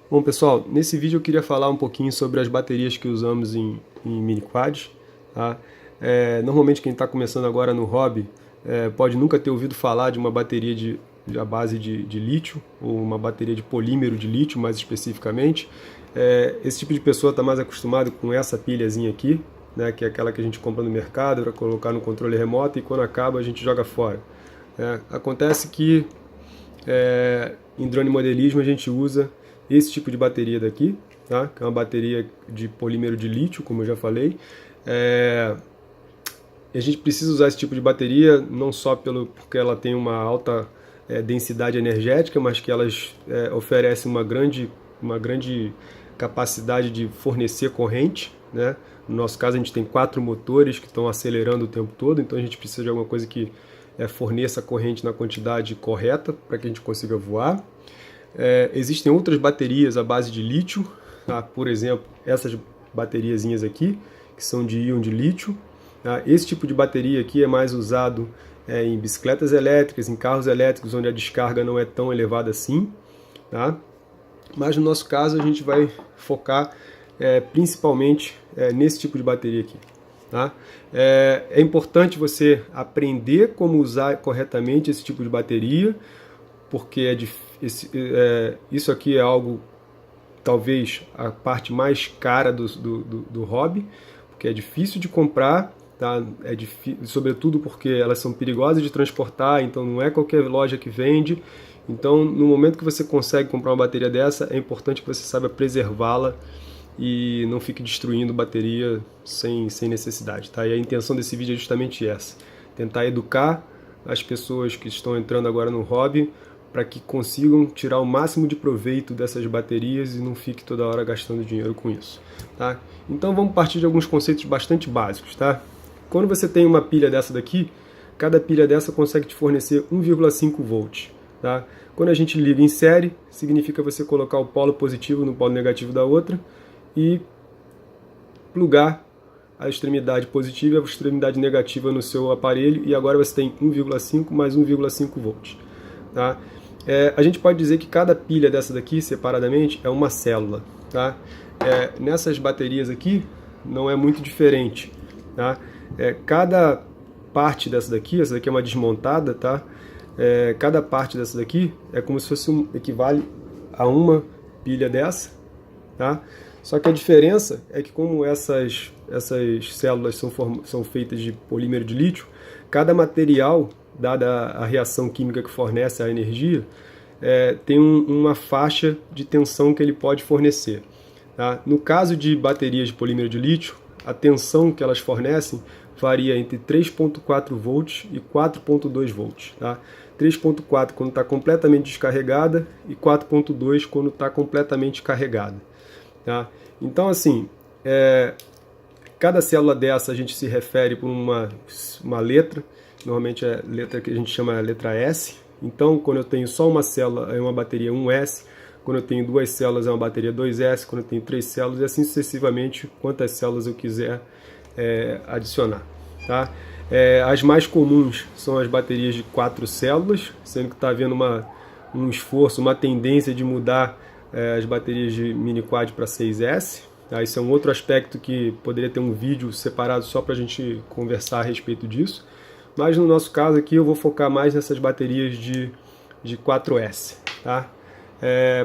Bom, pessoal, nesse vídeo eu queria falar um pouquinho sobre as baterias que usamos em mini quads. Tá? Normalmente quem está começando agora no hobby pode nunca ter ouvido falar de uma bateria à base de lítio, ou uma bateria de polímero de lítio mais especificamente. Esse tipo de pessoa está mais acostumado com essa pilhazinha aqui, né, que é aquela que a gente compra no mercado para colocar no controle remoto e quando acaba a gente joga fora. Acontece que em drone modelismo a gente usa esse tipo de bateria daqui, tá? Que é uma bateria de polímero de lítio, como eu já falei. A gente precisa usar esse tipo de bateria não só porque ela tem uma alta densidade energética, mas que elas oferecem uma grande capacidade de fornecer corrente, né? No nosso caso a gente tem 4 motores que estão acelerando o tempo todo, então a gente precisa de alguma coisa que forneça corrente na quantidade correta para que a gente consiga voar. Existem outras baterias à base de lítio, tá? Por exemplo, essas bateriazinhas aqui, que são de íon de lítio. Tá? Esse tipo de bateria aqui é mais usado em bicicletas elétricas, em carros elétricos, onde a descarga não é tão elevada assim. Tá? Mas no nosso caso a gente vai focar principalmente nesse tipo de bateria aqui. Tá? É importante você aprender como usar corretamente esse tipo de bateria, porque isso aqui é algo, talvez, a parte mais cara do hobby, porque é difícil de comprar, tá? Sobretudo porque elas são perigosas de transportar, então não é qualquer loja que vende. Então, no momento que você consegue comprar uma bateria dessa, é importante que você saiba preservá-la e não fique destruindo bateria sem necessidade. Tá? E a intenção desse vídeo é justamente essa, tentar educar as pessoas que estão entrando agora no hobby para que consigam tirar o máximo de proveito dessas baterias e não fique toda hora gastando dinheiro com isso. Tá? Então vamos partir de alguns conceitos bastante básicos. Tá? Quando você tem uma pilha dessa daqui, cada pilha dessa consegue te fornecer 1,5 volts. Tá? Quando a gente liga em série, significa você colocar o polo positivo no polo negativo da outra e plugar a extremidade positiva e a extremidade negativa no seu aparelho, e agora você tem 1,5 mais 1,5 volts. Tá? A gente pode dizer que cada pilha dessa daqui, separadamente, é uma célula. Tá? Nessas baterias aqui, não é muito diferente. Tá? Cada parte dessa daqui, essa daqui é uma desmontada, tá? Cada parte dessa daqui é como se fosse equivale a uma pilha dessa. Tá? Só que a diferença é que como essas células são feitas de polímero de lítio, cada material, dada a reação química que fornece a energia, tem uma faixa de tensão que ele pode fornecer. Tá? No caso de baterias de polímero de lítio, a tensão que elas fornecem varia entre 3,4 volts e 4,2 volts. Tá? 3,4 quando está completamente descarregada e 4,2 quando está completamente carregada. Tá? Então, assim, cada célula dessa a gente se refere por uma letra, normalmente é a letra que a gente chama letra S. Então, quando eu tenho só uma célula, é uma bateria 1S. Quando eu tenho duas células, é uma bateria 2S. Quando eu tenho 3 células, e assim sucessivamente, quantas células eu quiser adicionar. Tá? As mais comuns são as baterias de 4 células, sendo que está havendo um esforço, uma tendência de mudar as baterias de mini quad para 6S. Tá? Isso é um outro aspecto que poderia ter um vídeo separado só para a gente conversar a respeito disso. Mas no nosso caso aqui eu vou focar mais nessas baterias de 4S. Tá?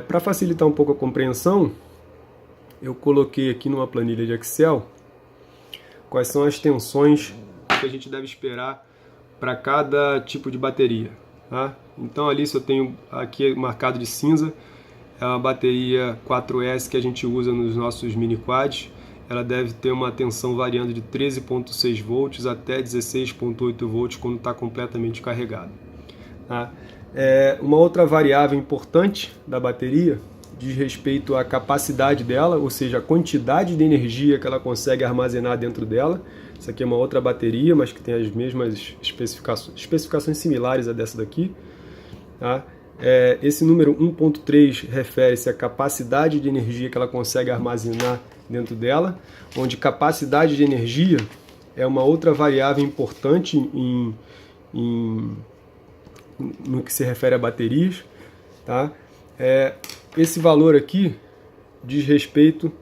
Para facilitar um pouco a compreensão, eu coloquei aqui numa planilha de Excel quais são as tensões que a gente deve esperar para cada tipo de bateria. Tá? Então ali, se eu tenho aqui marcado de cinza, é uma bateria 4S que a gente usa nos nossos mini quads. Ela deve ter uma tensão variando de 13,6 volts até 16,8 volts quando está completamente carregado. Tá? Uma outra variável importante da bateria diz respeito à capacidade dela, ou seja, a quantidade de energia que ela consegue armazenar dentro dela. Isso aqui é uma outra bateria, mas que tem as mesmas especificações similares a dessa daqui. Tá? Esse número 1.3 refere-se à capacidade de energia que ela consegue armazenar dentro dela, onde capacidade de energia é uma outra variável importante no que se refere a baterias. Tá? Esse valor aqui diz respeito,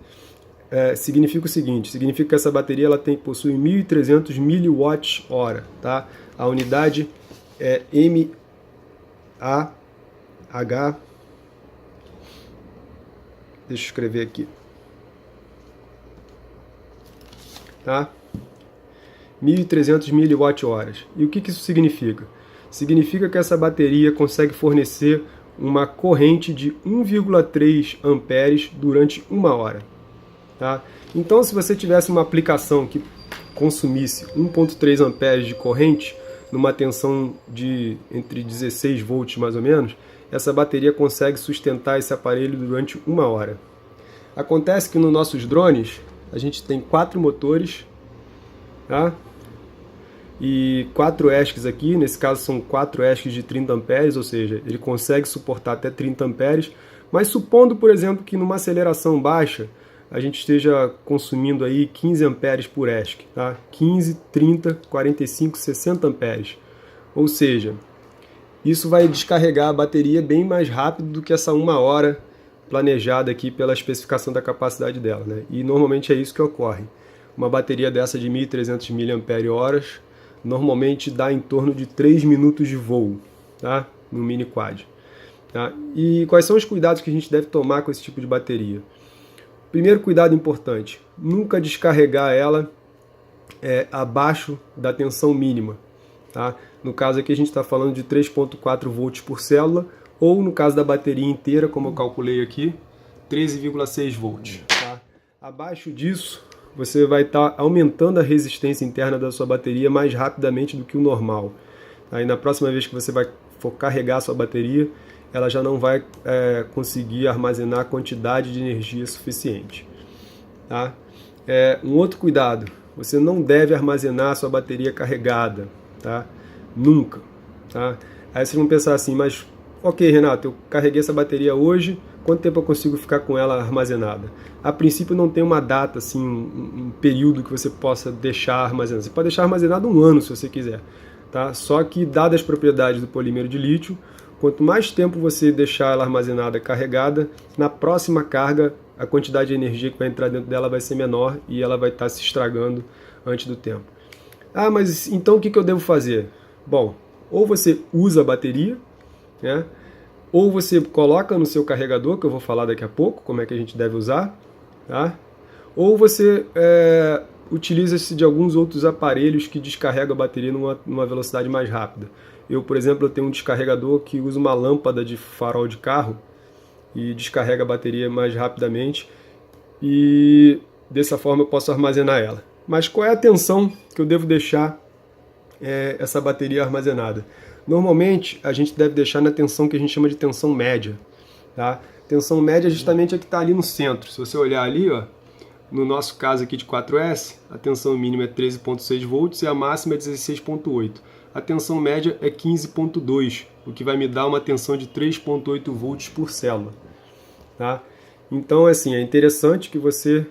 significa o seguinte, significa que essa bateria ela possui 1.300 mWh, tá? A unidade é mAh, deixa eu escrever aqui, tá? 1.300 mWh. E o que isso significa? Significa que essa bateria consegue fornecer uma corrente de 1,3 amperes durante 1 hora. Tá? Então, se você tivesse uma aplicação que consumisse 1,3 amperes de corrente, numa tensão de entre 16 volts mais ou menos, essa bateria consegue sustentar esse aparelho durante 1 hora. Acontece que nos nossos drones, a gente tem 4 motores, tá? E 4 ESCs aqui, nesse caso são 4 ESCs de 30 amperes, ou seja, ele consegue suportar até 30 amperes, mas supondo, por exemplo, que numa aceleração baixa, a gente esteja consumindo aí 15 amperes por ESC, tá? 15, 30, 45, 60 amperes. Ou seja, isso vai descarregar a bateria bem mais rápido do que essa 1 hora planejada aqui pela especificação da capacidade dela, né? E normalmente é isso que ocorre. Uma bateria dessa de 1.300 mAh normalmente dá em torno de 3 minutos de voo, tá? No mini quad. Tá? E quais são os cuidados que a gente deve tomar com esse tipo de bateria? Primeiro cuidado importante, nunca descarregar ela abaixo da tensão mínima. Tá? No caso aqui a gente está falando de 3,4 volts por célula, ou no caso da bateria inteira, como eu calculei aqui, 13,6 volts. Tá? Abaixo disso, você vai estar aumentando a resistência interna da sua bateria mais rapidamente do que o normal. Aí na próxima vez que você for carregar a sua bateria, ela já não vai conseguir armazenar a quantidade de energia suficiente. Tá? Um outro cuidado, você não deve armazenar a sua bateria carregada, tá? Nunca. Tá? Aí vocês vão pensar assim, mas ok, Renato, eu carreguei essa bateria hoje, quanto tempo eu consigo ficar com ela armazenada? A princípio não tem uma data, assim, um período que você possa deixar armazenada. Você pode deixar armazenado 1 ano se você quiser. Tá? Só que, dadas as propriedades do polímero de lítio, quanto mais tempo você deixar ela armazenada, carregada, na próxima carga, a quantidade de energia que vai entrar dentro dela vai ser menor e ela vai estar se estragando antes do tempo. Ah, mas então o que eu devo fazer? Bom, ou você usa a bateria, né? Ou você coloca no seu carregador, que eu vou falar daqui a pouco, como é que a gente deve usar, tá? Ou você utiliza-se de alguns outros aparelhos que descarregam a bateria numa velocidade mais rápida. Eu, por exemplo, tenho um descarregador que usa uma lâmpada de farol de carro e descarrega a bateria mais rapidamente e dessa forma eu posso armazenar ela. Mas qual é a tensão que eu devo deixar essa bateria armazenada? Normalmente a gente deve deixar na tensão que a gente chama de tensão média. Tá? Tensão média justamente é que está ali no centro. Se você olhar ali, ó, no nosso caso aqui de 4S, a tensão mínima é 13,6 volts e a máxima é 16,8. A tensão média é 15,2, o que vai me dar uma tensão de 3,8 volts por célula. Tá? Então, assim, é interessante que você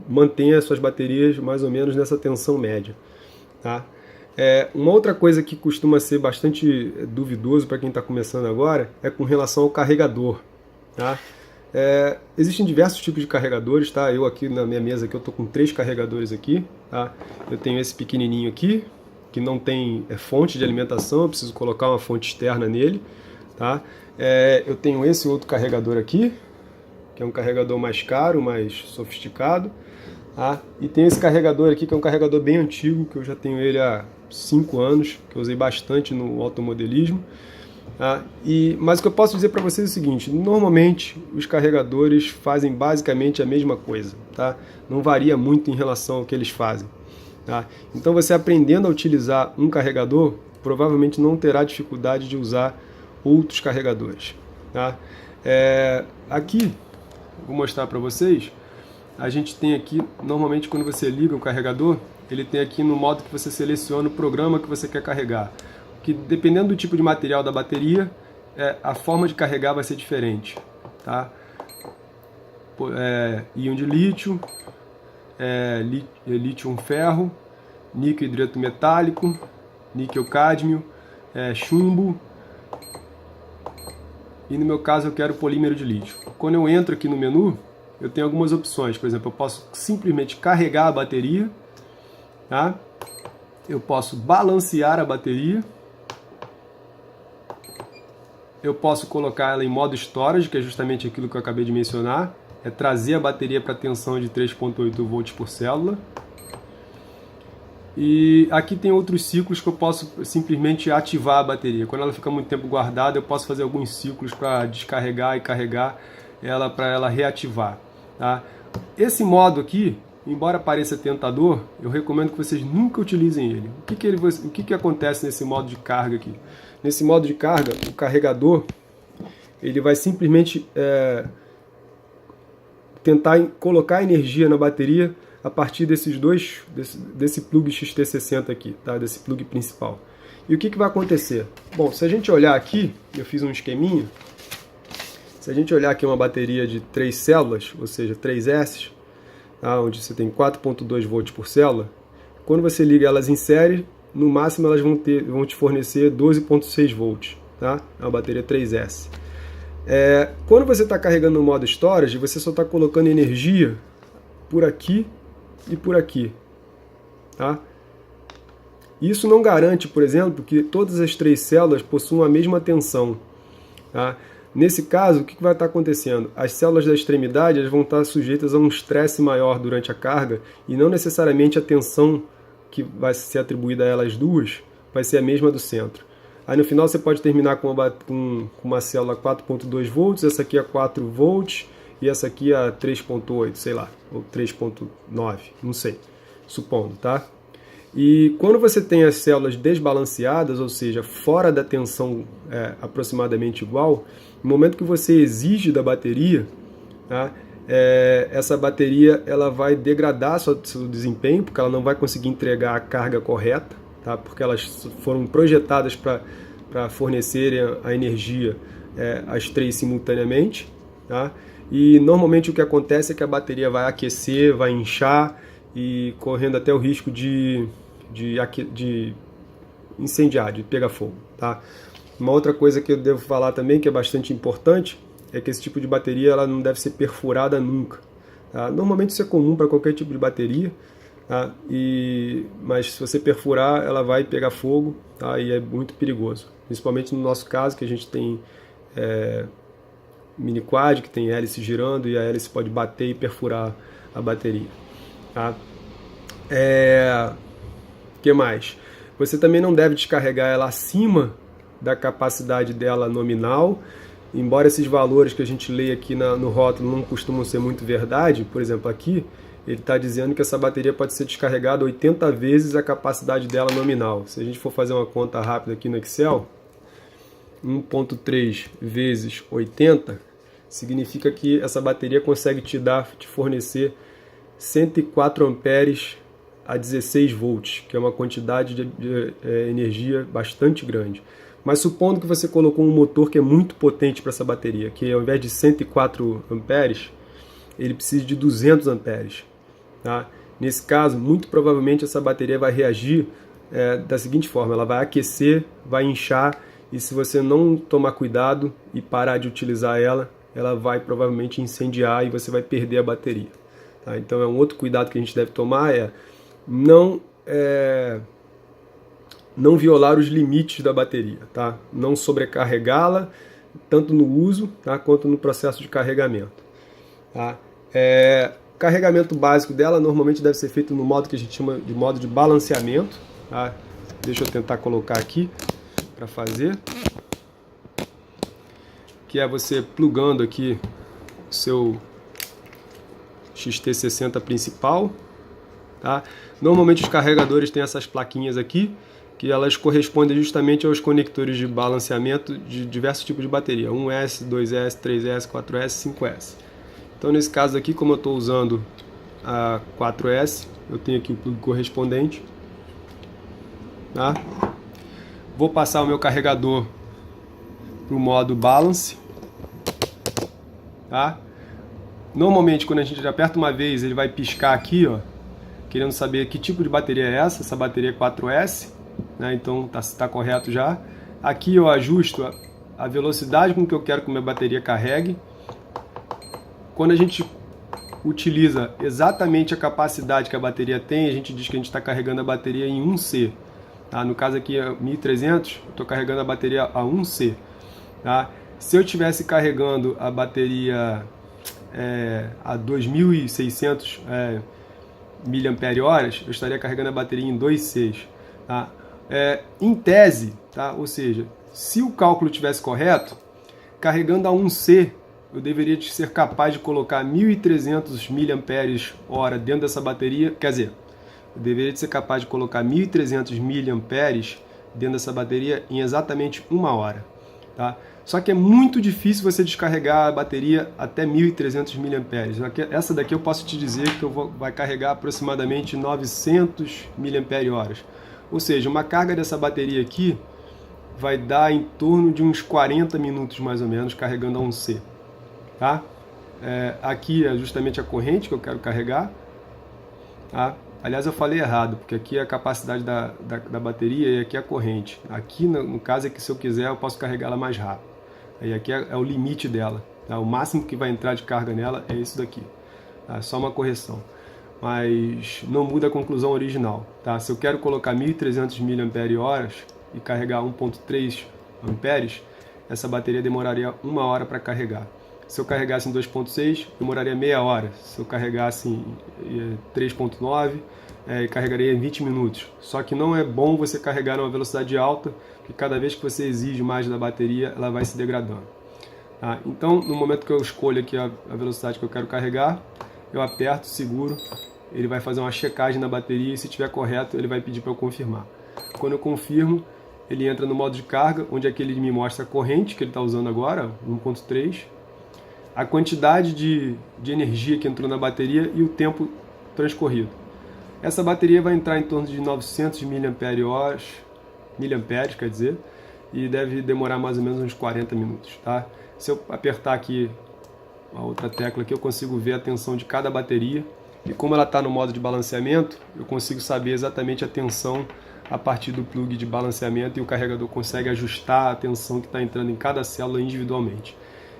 mantenha as suas baterias mais ou menos nessa tensão média. Tá? Uma outra coisa que costuma ser bastante duvidoso para quem está começando agora é com relação ao carregador. Tá? Existem diversos tipos de carregadores, tá? Eu aqui na minha mesa aqui, eu estou com 3 carregadores aqui. Tá? Eu tenho esse pequenininho aqui, que não tem fonte de alimentação, eu preciso colocar uma fonte externa nele. Tá? Eu tenho esse outro carregador aqui, que é um carregador mais caro, mais sofisticado. Tá? E tem esse carregador aqui, que é um carregador bem antigo, que eu já tenho ele há 5 anos, que eu usei bastante no automodelismo. Tá? Mas o que eu posso dizer para vocês é o seguinte, normalmente os carregadores fazem basicamente a mesma coisa. Tá? Não varia muito em relação ao que eles fazem. Tá? Então você aprendendo a utilizar um carregador, provavelmente não terá dificuldade de usar outros carregadores. Tá? Aqui, vou mostrar para vocês, a gente tem aqui, normalmente quando você liga o carregador, ele tem aqui no modo que você seleciona o programa que você quer carregar. Que dependendo do tipo de material da bateria, a forma de carregar vai ser diferente. Tá? Íon de lítio, lítio ferro, níquel hidreto metálico, níquel cádmio, chumbo, e no meu caso eu quero polímero de lítio. Quando eu entro aqui no menu, eu tenho algumas opções. Por exemplo, eu posso simplesmente carregar a bateria, tá? Eu posso balancear a bateria, eu posso colocar ela em modo storage, que é justamente aquilo que eu acabei de mencionar, é trazer a bateria para tensão de 3,8 volts por célula. E aqui tem outros ciclos que eu posso simplesmente ativar a bateria. Quando ela fica muito tempo guardada, eu posso fazer alguns ciclos para descarregar e carregar ela para ela reativar. Tá? Esse modo aqui, embora pareça tentador, eu recomendo que vocês nunca utilizem ele. O que acontece nesse modo de carga aqui? Nesse modo de carga, o carregador ele vai simplesmente tentar colocar energia na bateria a partir desse plug XT60 aqui, tá? Desse plug principal. E o que vai acontecer? Bom, se a gente olhar aqui, eu fiz um esqueminha. Se a gente olhar aqui uma bateria de 3 células, ou seja, 3S, tá? Onde você tem 4,2 volts por célula, quando você liga elas em série, no máximo elas vão te fornecer 12,6 volts, tá? É uma bateria 3S. Quando você está carregando no modo storage, você só está colocando energia por aqui e por aqui, tá? Isso não garante, por exemplo, que todas as 3 células possuam a mesma tensão, tá? Nesse caso, o que vai estar acontecendo? As células da extremidade elas vão estar sujeitas a um estresse maior durante a carga e não necessariamente a tensão que vai ser atribuída a elas duas vai ser a mesma do centro. Aí no final você pode terminar com uma célula 4,2 volts, essa aqui é 4 volts e essa aqui é 3,8, sei lá, ou 3,9, não sei, supondo, tá? E quando você tem as células desbalanceadas, ou seja, fora da tensão aproximadamente igual, no momento que você exige da bateria, tá? Essa bateria ela vai degradar seu desempenho, porque ela não vai conseguir entregar a carga correta, tá? Porque elas foram projetadas para fornecerem a energia as 3 simultaneamente, tá? E normalmente o que acontece é que a bateria vai aquecer, vai inchar e correndo até o risco de incendiar, de pegar fogo, tá? Uma outra coisa que eu devo falar também, que é bastante importante, é que esse tipo de bateria ela não deve ser perfurada nunca, tá? Normalmente isso é comum para qualquer tipo de bateria, tá? Mas se você perfurar, ela vai pegar fogo, tá? E é muito perigoso. Principalmente no nosso caso, que a gente tem mini quad, que tem hélice girando, e a hélice pode bater e perfurar a bateria, tá? Que mais? Você também não deve descarregar ela acima da capacidade dela nominal, embora esses valores que a gente lê aqui no rótulo não costumam ser muito verdade. Por exemplo, aqui ele está dizendo que essa bateria pode ser descarregada 80 vezes a capacidade dela nominal. Se a gente for fazer uma conta rápida aqui no Excel, 1.3 vezes 80 significa que essa bateria consegue te fornecer 104 amperes a 16 volts, que é uma quantidade de energia bastante grande. Mas supondo que você colocou um motor que é muito potente para essa bateria, que ao invés de 104 amperes, ele precisa de 200 amperes. Tá? Nesse caso, muito provavelmente essa bateria vai reagir da seguinte forma: ela vai aquecer, vai inchar, e se você não tomar cuidado e parar de utilizar ela, ela vai provavelmente incendiar e você vai perder a bateria. Tá? Então um outro cuidado que a gente deve tomar não violar os limites da bateria, tá? Não sobrecarregá-la, tanto no uso, tá, quanto no processo de carregamento. Tá? O carregamento básico dela normalmente deve ser feito no modo que a gente chama de modo de balanceamento. Tá? Deixa eu tentar colocar aqui para fazer. Que é você plugando aqui o seu XT60 principal. Tá? Normalmente os carregadores têm essas plaquinhas aqui, que elas correspondem justamente aos conectores de balanceamento de diversos tipos de bateria, 1S, 2S, 3S, 4S, 5S. Então nesse caso aqui, como eu estou usando a 4S, eu tenho aqui o plug correspondente. Tá? Vou passar o meu carregador para o modo balance. Tá? Normalmente quando a gente aperta uma vez, ele vai piscar aqui, ó, querendo saber que tipo de bateria é essa. Essa bateria é 4S, né? Então tá correto já. Aqui eu ajusto a velocidade com que eu quero que minha bateria carregue. Quando a gente utiliza exatamente a capacidade que a bateria tem, a gente diz que a gente está carregando a bateria em 1C. Tá? No caso aqui é 1300, eu estou carregando a bateria a 1C. Tá? Se eu estivesse carregando a bateria a 2600 mAh, eu estaria carregando a bateria em 2Cs. Tá? Em tese, tá? Ou seja, se o cálculo estivesse correto, carregando a 1C, eu deveria ser capaz de colocar 1300 mAh dentro dessa bateria, quer dizer, eu deveria ser capaz de colocar 1300 mAh dentro dessa bateria em exatamente 1 hora. Tá? Só que é muito difícil você descarregar a bateria até 1300 mAh. Essa daqui eu posso te dizer que vai carregar aproximadamente 900 mAh. Ou seja, uma carga dessa bateria aqui vai dar em torno de uns 40 minutos mais ou menos carregando a 1C. Tá? Aqui é justamente a corrente que eu quero carregar. Tá? Aliás, eu falei errado, porque aqui é a capacidade da bateria e aqui é a corrente. Aqui, no caso, é que se eu quiser, eu posso carregar ela mais rápido. Aí aqui é o limite dela. Tá? O máximo que vai entrar de carga nela é isso daqui. Tá? Só uma correção. Mas não muda a conclusão original. Tá? Se eu quero colocar 1300 mAh e carregar 1.3 amperes, essa bateria demoraria 1 hora para carregar. Se eu carregasse em 2.6, demoraria meia hora. Se eu carregasse em 3.9, carregaria em 20 minutos. Só que não é bom você carregar numa velocidade alta, porque cada vez que você exige mais da bateria, ela vai se degradando. Tá? Então, no momento que eu escolho aqui a velocidade que eu quero carregar, eu aperto, seguro, ele vai fazer uma checagem na bateria e se estiver correto, ele vai pedir para eu confirmar. Quando eu confirmo, ele entra no modo de carga, onde aqui ele me mostra a corrente que ele está usando agora, 1.3, a quantidade de energia que entrou na bateria e o tempo transcorrido. Essa bateria vai entrar em torno de 900 miliamperes, quer dizer, e deve demorar mais ou menos uns 40 minutos. Tá? Se eu apertar aqui a outra tecla aqui, eu consigo ver a tensão de cada bateria, e como ela está no modo de balanceamento, eu consigo saber exatamente a tensão a partir do plug de balanceamento, e o carregador consegue ajustar a tensão que está entrando em cada célula individualmente.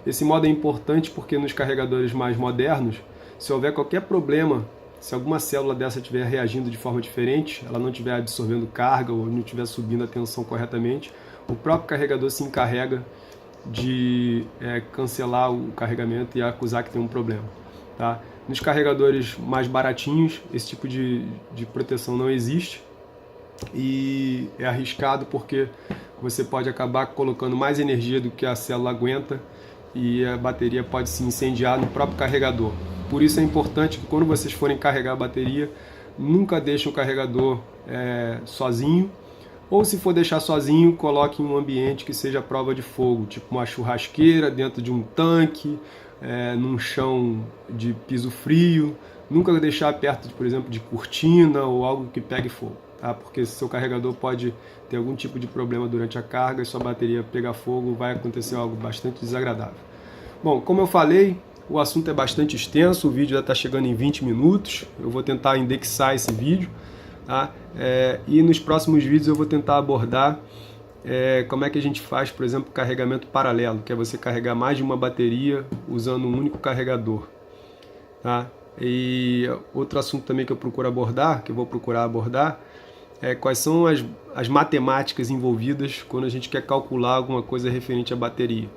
Esse modo é importante porque nos carregadores mais modernos, se houver qualquer problema, se alguma célula dessa estiver reagindo de forma diferente, ela não estiver absorvendo carga ou não estiver subindo a tensão corretamente, o próprio carregador se encarrega de cancelar o carregamento e acusar que tem um problema. Tá? Nos carregadores mais baratinhos, esse tipo de proteção não existe e é arriscado porque você pode acabar colocando mais energia do que a célula aguenta e a bateria pode se incendiar no próprio carregador. Por isso é importante que quando vocês forem carregar a bateria, nunca deixem o carregador sozinho, ou se for deixar sozinho, coloque em um ambiente que seja prova de fogo, tipo uma churrasqueira, dentro de um tanque, num chão de piso frio. Nunca deixar perto, por exemplo, de cortina ou algo que pegue fogo. Tá? Porque seu carregador pode ter algum tipo de problema durante a carga e sua bateria pegar fogo, vai acontecer algo bastante desagradável. Bom, como eu falei, o assunto é bastante extenso, o vídeo já está chegando em 20 minutos, eu vou tentar indexar esse vídeo, tá? E nos próximos vídeos eu vou tentar abordar como é que a gente faz, por exemplo, carregamento paralelo, que é você carregar mais de uma bateria usando um único carregador. Tá? E outro assunto também que eu procuro abordar, que eu vou procurar abordar, quais são as matemáticas envolvidas quando a gente quer calcular alguma coisa referente à bateria.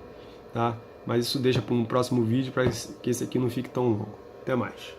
Tá? Mas isso deixa para um próximo vídeo, para que esse aqui não fique tão longo. Até mais.